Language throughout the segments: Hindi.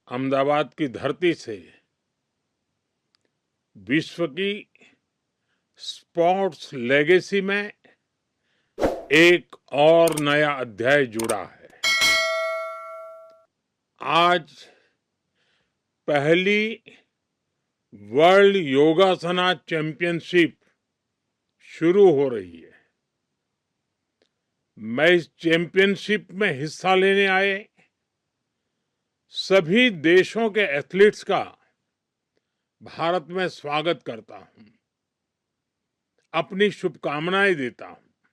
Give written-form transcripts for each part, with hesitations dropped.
अहमदाबाद की धरती से विश्व की स्पोर्ट्स लेगेसी में एक और नया अध्याय जुड़ा है। आज पहली वर्ल्ड योगासना चैंपियनशिप शुरू हो रही है। मैं इस चैंपियनशिप में हिस्सा लेने आए सभी देशों के एथलीट्स का भारत में स्वागत करता हूं, अपनी शुभकामनाएं देता हूं।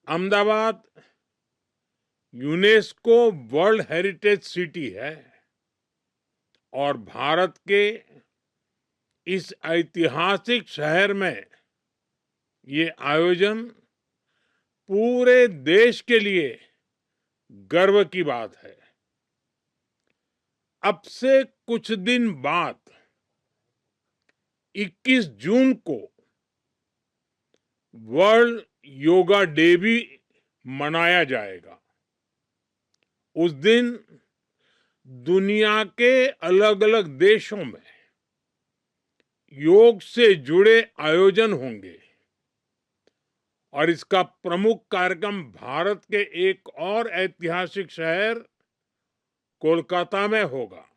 Ahmedabad UNESCO world heritage city है और भारत के इस ऐतिहासिक शहर में ये आयोजन पूरे देश के लिए गर्व की बात है। अब से कुछ दिन बाद 21 जून को वर्ल्ड योगा डे भी मनाया जाएगा। उस दिन दुनिया के अलग अलग देशों में योग से जुड़े आयोजन होंगे और इसका प्रमुख कार्यक्रम भारत के एक और ऐतिहासिक शहर कोलकाता में होगा।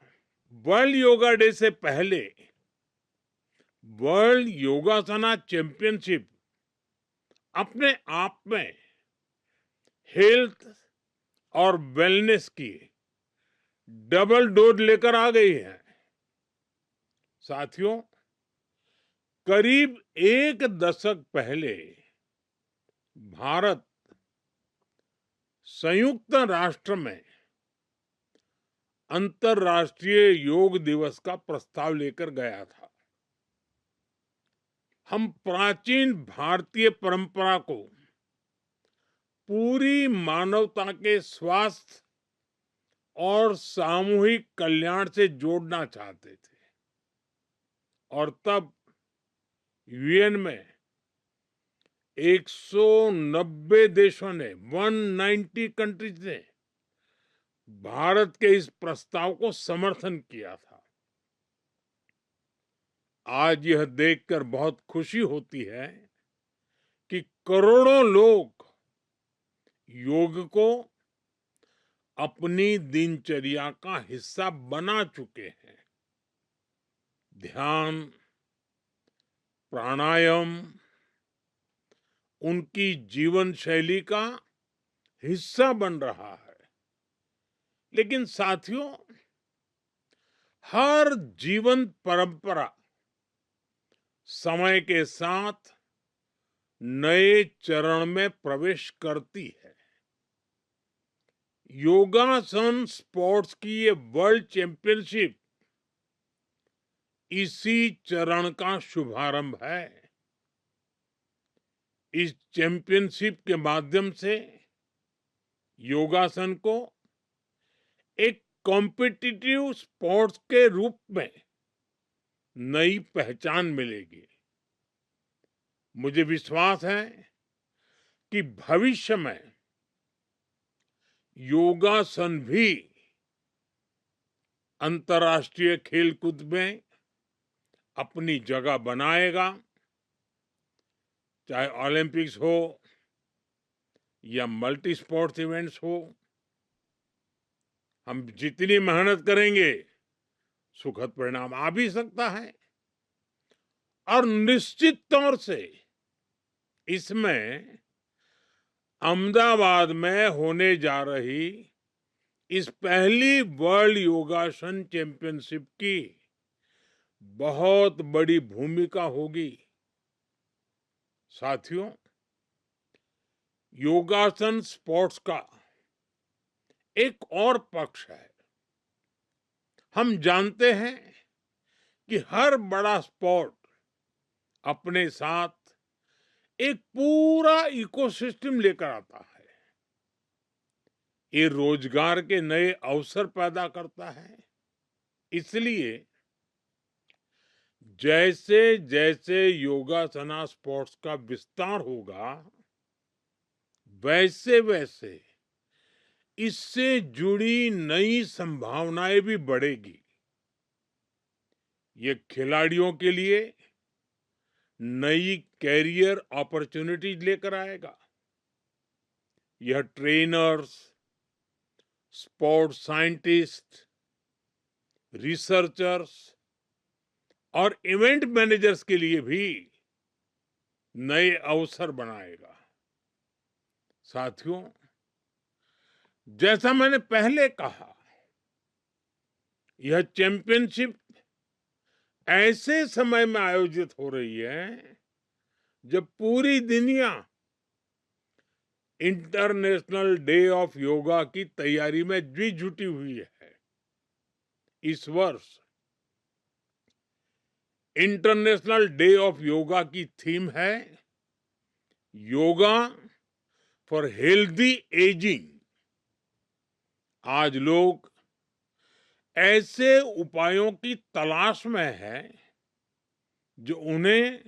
वर्ल्ड योगा डे से पहले वर्ल्ड योगासना चैंपियनशिप अपने आप में हेल्थ और वेलनेस की डबल डोज लेकर आ गई है। साथियों, करीब एक दशक पहले भारत संयुक्त राष्ट्र में अंतर्राष्ट्रीय योग दिवस का प्रस्ताव लेकर गया था। हम प्राचीन भारतीय परंपरा को पूरी मानवता के स्वास्थ्य और सामूहिक कल्याण से जोड़ना चाहते थे और तब यूएन में 190 देशों ने 190 कंट्रीज ने भारत के इस प्रस्ताव को समर्थन किया था। आज यह देखकर बहुत खुशी होती है कि करोड़ों लोग योग को अपनी दिनचर्या का हिस्सा बना चुके हैं। ध्यान, प्राणायाम उनकी जीवन शैली का हिस्सा बन रहा है। लेकिन साथियों, हर जीवन परंपरा समय के साथ नए चरण में प्रवेश करती है। योगासन स्पोर्ट्स की ये वर्ल्ड चैंपियनशिप इसी चरण का शुभारंभ है। इस चैंपियनशिप के माध्यम से योगासन को एक कॉम्पिटिटिव स्पोर्ट्स के रूप में नई पहचान मिलेगी। मुझे विश्वास है कि भविष्य में योगासन भी अंतर्राष्ट्रीय खेलकूद में अपनी जगह बनाएगा, चाहे ओलंपिक्स हो या मल्टी स्पोर्ट्स इवेंट्स हो। हम जितनी मेहनत करेंगे सुखद परिणाम आ भी सकता है और निश्चित तौर से इसमें अहमदाबाद में होने जा रही इस पहली वर्ल्ड योगासन चैंपियनशिप की बहुत बड़ी भूमिका होगी। साथियों, योगासन स्पोर्ट्स का एक और पक्ष है। हम जानते हैं कि हर बड़ा स्पोर्ट अपने साथ एक पूरा इकोसिस्टम लेकर आता है। ये रोजगार के नए अवसर पैदा करता है। इसलिए जैसे जैसे योगासना स्पोर्ट्स का विस्तार होगा, वैसे वैसे इससे जुड़ी नई संभावनाएं भी बढ़ेगी। ये खिलाड़ियों के लिए नई कैरियर अपॉर्चुनिटीज लेकर आएगा। यह ट्रेनर्स, स्पोर्ट्स साइंटिस्ट, रिसर्चर्स और इवेंट मैनेजर्स के लिए भी नए अवसर बनाएगा। साथियों, जैसा मैंने पहले कहा, यह चैंपियनशिप ऐसे समय में आयोजित हो रही है जब पूरी दुनिया इंटरनेशनल डे ऑफ योगा की तैयारी में भी जुटी हुई है। इस वर्ष इंटरनेशनल डे ऑफ योगा की थीम है योगा फॉर हेल्दी एजिंग। आज लोग ऐसे उपायों की तलाश में हैं जो उन्हें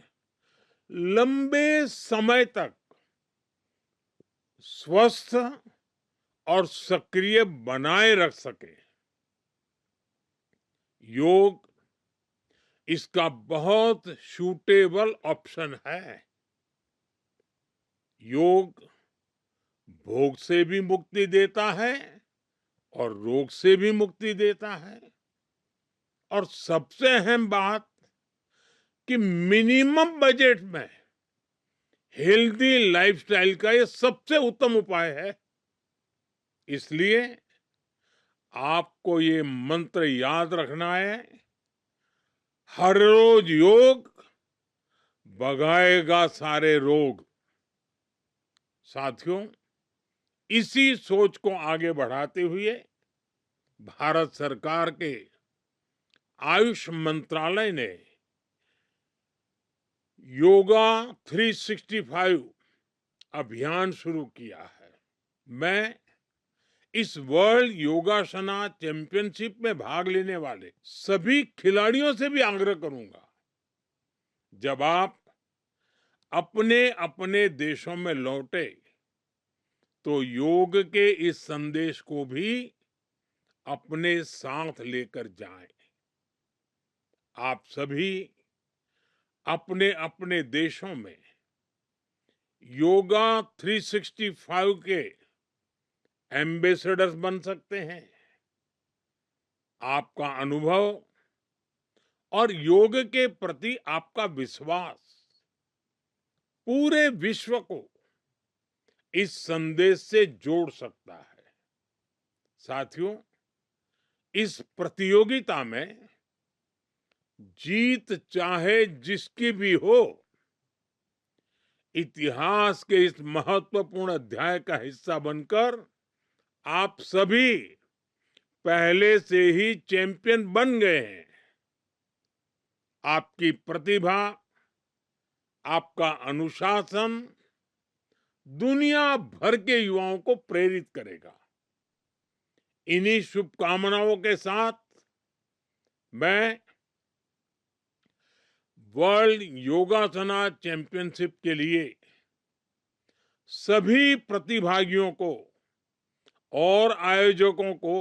लंबे समय तक स्वस्थ और सक्रिय बनाए रख सके। योग इसका बहुत सूटेबल ऑप्शन है। योग भोग से भी मुक्ति देता है और रोग से भी मुक्ति देता है, और सबसे अहम बात कि मिनिमम बजट में हेल्दी लाइफस्टाइल का ये सबसे उत्तम उपाय है। इसलिए आपको ये मंत्र याद रखना है, हर रोज योग भगाएगा सारे रोग। साथियों, इसी सोच को आगे बढ़ाते हुए भारत सरकार के आयुष मंत्रालय ने योगा 365 अभियान शुरू किया है। मैं इस वर्ल्ड योगासना चैंपियनशिप में भाग लेने वाले सभी खिलाड़ियों से भी आग्रह करूंगा, जब आप अपने अपने देशों में लौटे तो योग के इस संदेश को भी अपने साथ लेकर जाएं। आप सभी अपने अपने देशों में योगा 365 के एम्बेसडर्स बन सकते हैं। आपका अनुभव और योग के प्रति आपका विश्वास पूरे विश्व को इस संदेश से जोड़ सकता है। साथियों, इस प्रतियोगिता में जीत चाहे जिसकी भी हो, इतिहास के इस महत्वपूर्ण अध्याय का हिस्सा बनकर आप सभी पहले से ही चैंपियन बन गए हैं। आपकी प्रतिभा, आपका अनुशासन दुनिया भर के युवाओं को प्रेरित करेगा। इन्हीं शुभकामनाओं के साथ मैं वर्ल्ड योगासना चैंपियनशिप के लिए सभी प्रतिभागियों को और आयोजकों को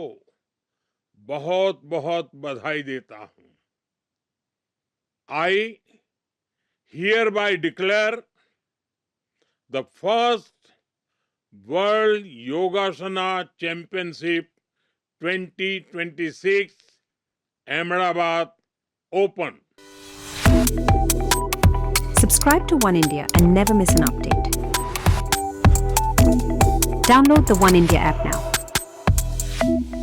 बहुत बहुत बधाई देता हूं। I hereby declare the first World Yogasana Championship 2026 Ahmedabad open. Subscribe to One India and never miss an update. Download the One India app now.